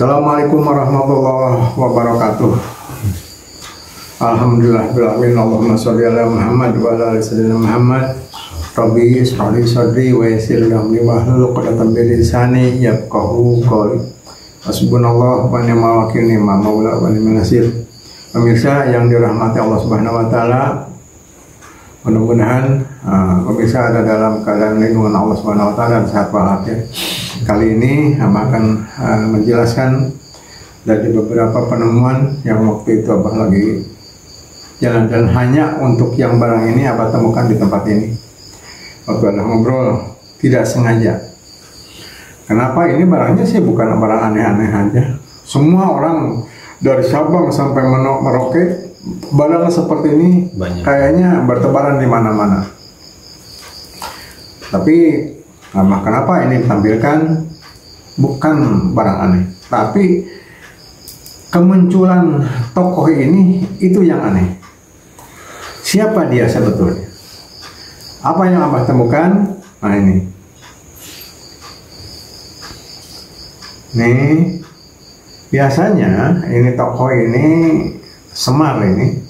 Assalamualaikum warahmatullahi wabarakatuh. Alhamdulillah bil'alamin. Allahumma sholli ala Muhammad wa ala ali sayyidina Muhammad. Rabbi ishrah li sadri wa yassir li amri wahlul 'uqdatam min lisani yafqahu qawli. Hasbunallahu wa ni'mal wakil, ni'mal maula wa ni'mal nasir. Pemirsa yang dirahmati Allah Subhanahu wa taala, mudah-mudahan pemirsa ada dalam keadaan lindungan Allah Subhanahu wa taala dan sehat walafiat. Kali ini Abah akan menjelaskan dari beberapa penemuan yang waktu itu Abah lagi jalan-jalan hanya untuk yang barang ini Abah temukan di tempat ini. Waktu Abah ngobrol tidak sengaja. Kenapa ini barangnya sih bukan barang aneh-aneh aja. Semua orang dari Sabang sampai Merauke barang seperti ini banyak. Kayaknya bertebaran di mana-mana. Tapi kenapa ini ditampilkan bukan barang aneh, tapi kemunculan tokoh ini itu yang aneh. Siapa dia sebetulnya? Apa yang Abah temukan? Nah ini. Nih, biasanya ini tokoh ini Semar ini.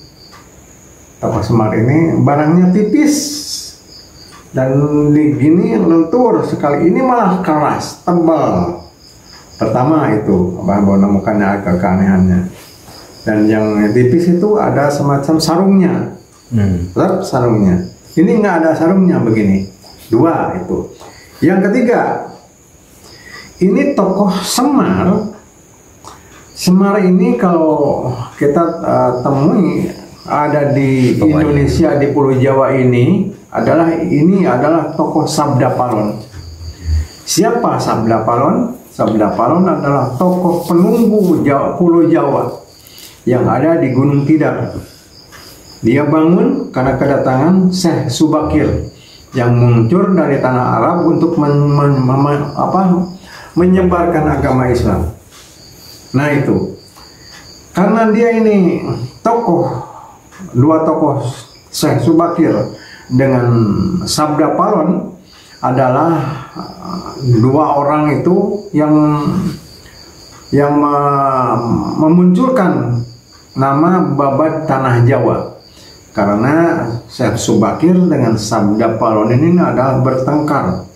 Tokoh Semar ini barangnya tipis dan gini lentur sekali. Ini malah keras, tebal. Pertama itu Abah menemukannya agak keanehannya. Dan yang tipis itu ada semacam sarungnya. Sarungnya. Ini nggak ada sarungnya begini. Dua itu. Yang ketiga, ini tokoh Semar. Semar ini kalau kita temui ada di Indonesia, di Pulau Jawa ini adalah tokoh Sabda Palon. Siapa Sabda Palon? Sabda Palon adalah tokoh penunggu Pulau Jawa yang ada di Gunung Tidar. Dia bangun karena kedatangan Syekh Subakir yang muncul dari tanah Arab untuk menyebarkan agama Islam. Nah itu, karena dia ini dua tokoh Syekh Subakir dengan Sabda Palon adalah dua orang itu yang memunculkan nama Babad Tanah Jawa. Karena Syekh Subakir dengan Sabda Palon ini adalah bertengkar,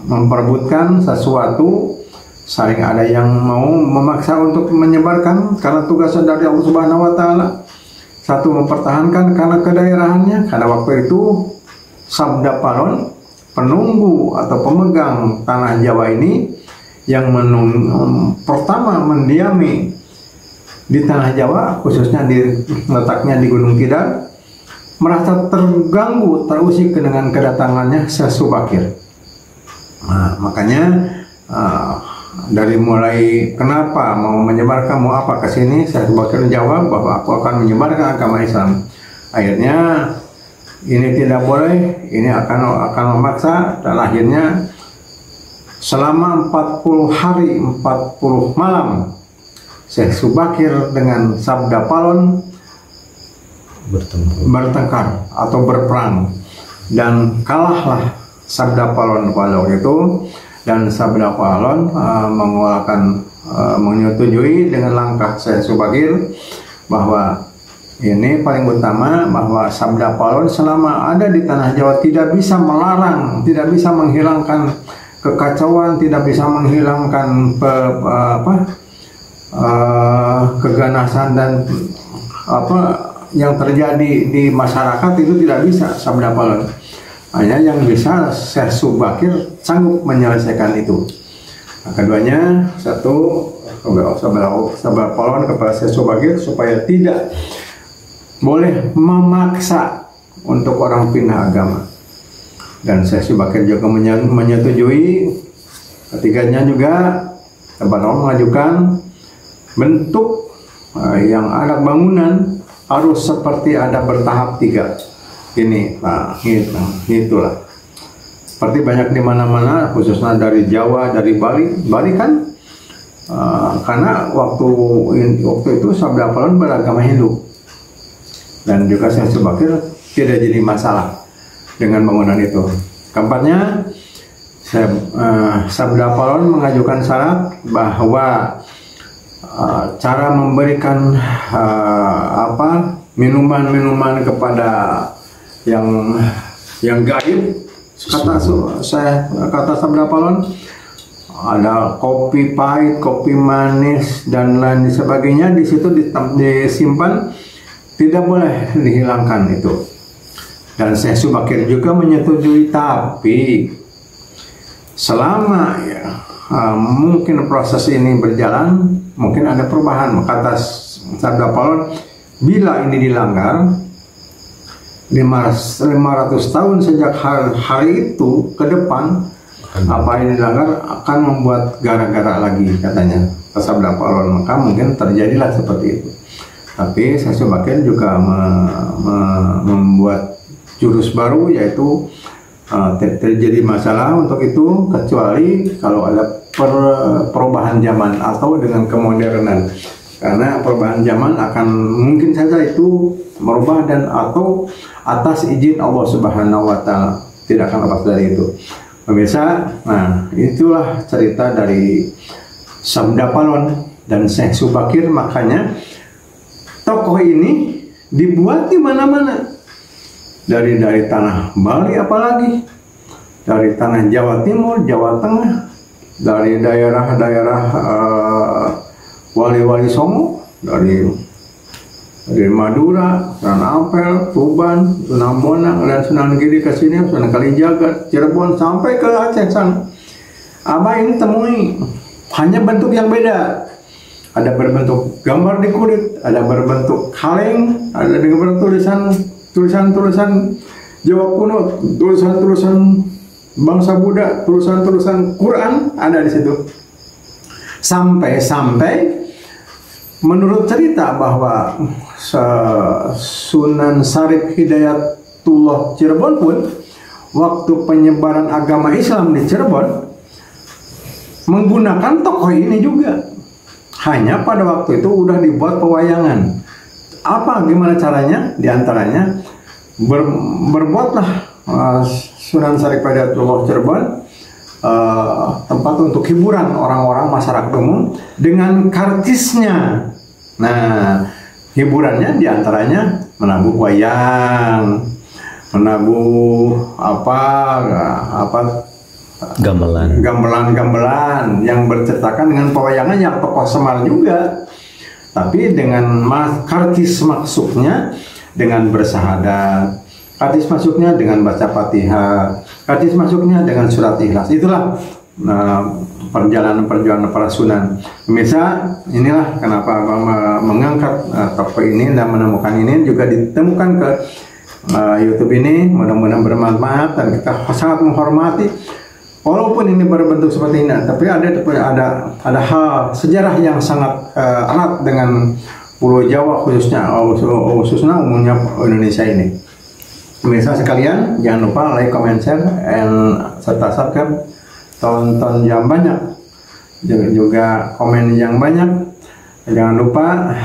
memperebutkan sesuatu. Saling ada yang mau memaksa untuk menyebarkan karena tugasnya dari Allah Subhanahu wa taala. Satu mempertahankan karena kedaerahannya, karena waktu itu Sabda Palon penunggu atau pemegang tanah Jawa ini yang pertama mendiami di tanah Jawa, khususnya letaknya di Gunung Tidar, merasa terganggu, terusik dengan kedatangannya Syekh Subakir. Nah, makanya dari mulai kenapa mau menyebarkan, mau apa ke sini, Syekh Subakir menjawab bahwa aku akan menyebarkan agama Islam. Akhirnya ini tidak boleh, ini akan memaksa, dan akhirnya selama 40 hari 40 malam Syekh Subakir dengan Sabda Palon bertengkar atau berperang, dan kalahlah Sabda Palon pada waktu itu. Dan Sabda Palon menyetujui dengan langkah Syekh Subakir bahwa ini paling utama, bahwa Sabda Palon selama ada di tanah Jawa tidak bisa melarang, tidak bisa menghilangkan kekacauan, tidak bisa menghilangkan keganasan dan yang terjadi di masyarakat itu tidak bisa Sabda Palon. Hanya yang bisa Syekh Subakir sanggup menyelesaikan itu. Nah, keduanya, satu Sabda Palon kepada Syekh Subakir supaya tidak boleh memaksa untuk orang pindah agama. Dan Syekh Subakir juga menyetujui. Ketiganya juga Sabda Palon mengajukan bentuk yang ada bangunan harus seperti ada bertahap 3. Ini, itulah. Seperti banyak di mana-mana, khususnya dari Jawa, dari Bali kan, karena waktu itu Sabda Palon beragama Hindu, dan juga Syekh Subakir tidak jadi masalah dengan bangunan itu. Keempatnya, Sabda Palon mengajukan syarat bahwa cara memberikan minuman-minuman kepada yang gaib, kata Sabda Palon, ada kopi pahit, kopi manis dan lain sebagainya di situ disimpan, tidak boleh dihilangkan itu. Dan Syekh Subakir juga menyetujui, tapi selama mungkin proses ini berjalan, mungkin ada perubahan. Kata Sabda Palon, bila ini dilanggar 500 tahun sejak hari itu ke depan, apa yang dilanggar akan membuat gara-gara lagi, katanya Sabda Palon. Maka mungkin terjadilah seperti itu. Tapi Syekh Subakir juga membuat jurus baru, yaitu terjadi masalah untuk itu kecuali kalau ada perubahan zaman atau dengan kemodernan. Karena perubahan zaman akan mungkin saja itu merubah dan atau atas izin Allah Subhanahu wa Ta'ala, tidak akan lepas dari itu. Pemirsa, nah itulah cerita dari Sabda Palon dan Syekh Subakir. Makanya tokoh ini dibuat di mana-mana, dari tanah Bali, apalagi dari tanah Jawa Timur, Jawa Tengah, dari daerah-daerah Wali-Wali Songo, dari Madura, Sunan Ampel, Tuban, Sunan Bonang, dan Sunan Giri ke sini, Sunan Kalijaga, Cirebon, sampai ke Aceh sana. Abah ini temui, hanya bentuk yang beda. Ada berbentuk gambar di kulit, ada berbentuk kaleng, ada dengan tulisan-tulisan Jawa kuno, tulisan-tulisan bangsa Buddha, tulisan-tulisan Quran ada di situ. Sampai menurut cerita bahwa Sunan Syarif Hidayatullah Cirebon pun waktu penyebaran agama Islam di Cirebon menggunakan tokoh ini juga. Hanya pada waktu itu udah dibuat pewayangan. Gimana caranya? Di antaranya berbuatlah Sunan Syarif Hidayatullah Cirebon tempat untuk hiburan orang-orang masyarakat umum dengan karcisnya. Nah, hiburannya diantaranya menabuh wayang, menabuh gamelan yang berceritakan dengan pewayangan yang tokoh Semar juga, tapi dengan karcis masuknya dengan bersahadat, karcis masuknya dengan baca Fatihah, karcis masuknya dengan surat Ikhlas. Itulah perjalanan para sunan. Pemirsa, inilah kenapa mengangkat tokoh ini dan menemukan ini, juga ditemukan ke YouTube ini. Mudah-mudahan bermanfaat dan kita sangat menghormati. Walaupun ini berbentuk seperti ini, tapi ada hal sejarah yang sangat erat dengan Pulau Jawa, khususnya umumnya Indonesia ini. Pemirsa sekalian, jangan lupa like, comment, share, serta subscribe. Tonton yang banyak, juga komen yang banyak. Jangan lupa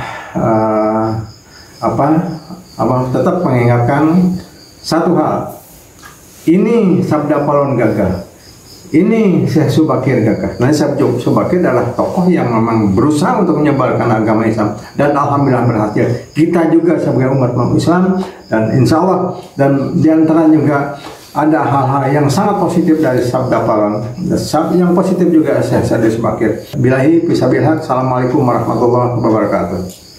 tetap mengingatkan satu hal. Ini Sabda Palon gagah, ini Syekh Subakir gagah. Nah, Syekh Subakir adalah tokoh yang memang berusaha untuk menyebarkan agama Islam, dan alhamdulillah berhasil. Kita juga sebagai umat Islam, dan insya Allah, dan diantara juga ada hal-hal yang sangat positif dari Sabda Palon. Yang positif juga Syekh Subakir. Billahi fisabilillah. Assalamualaikum warahmatullahi wabarakatuh.